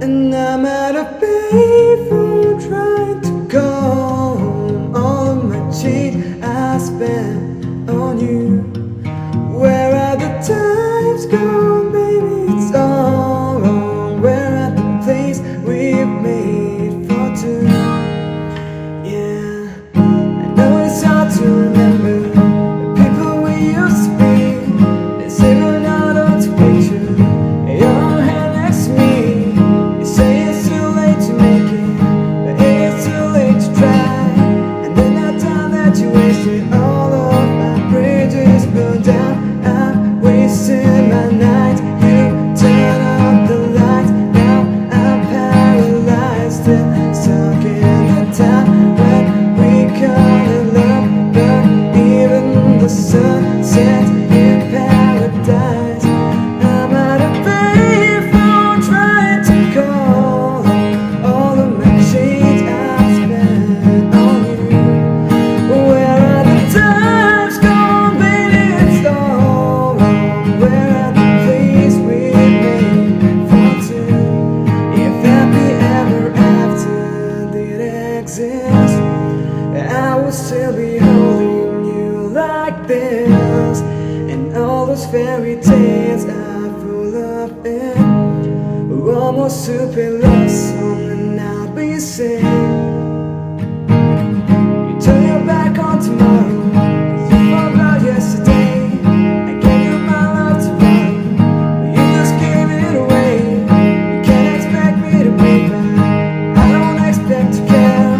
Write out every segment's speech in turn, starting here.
And I'm at a payphone trying to call home. All of my change I spent on you. Where are the times gone, baby? It's all wrong. Where are the place we've made for two? Yeah, I know it's hard to remember the people we used to be. They say we're not on to picture your hand next to me. You say it's too late to make it, but it's too late to try. And then that time that you wasted, all of my bridges burned down. I'm wasting my night. You turn up the lights. Now I'm paralyzed, still stuck in the time when we call it love. But even the sun sets in paradise. I'm at a payphone trying to call all of my change I spent on you. Where are the times gone, baby? It's all wrong. Where are the places we made for two? If happy ever after did exist, I would still be holding you like this. And all those fairy tales are full of it were almost super love song, and I'll be saying, you turn your back on tomorrow, 'cause you forgot yesterday. I gave you my love tomorrow, but you just gave it away. You can't expect me to be back, I don't expect to care.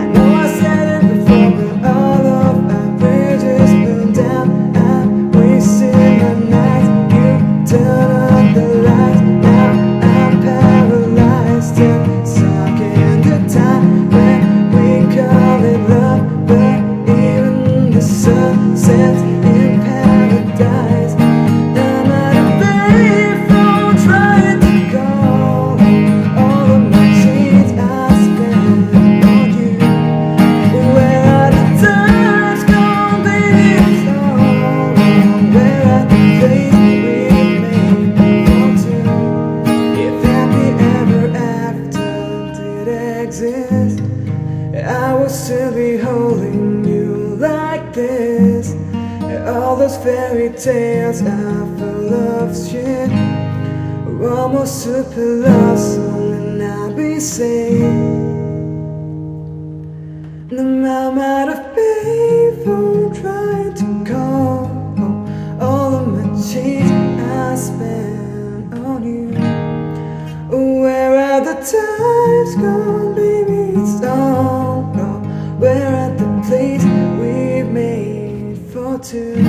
I know I said it before, but all of my bridges burned down. I'm wasting my night. You turn on the light. Now I'm paralyzed, still stuck in the time when we call it love. But even the sun sets in paradise. I'm at a payphone trying to call all of my chains I spent on you. Where are the times gone, baby? It's all wrong. Where are the places we made for two? If happy ever after did exist, I would still be holding you like this. All those fairy tales are full of shit, we're almost super love song, and I'll be saying, I'm out of payphone trying to call all of my change I spent on you. Where are the times gone, baby? It's all wrong. Where are the places we've made for two?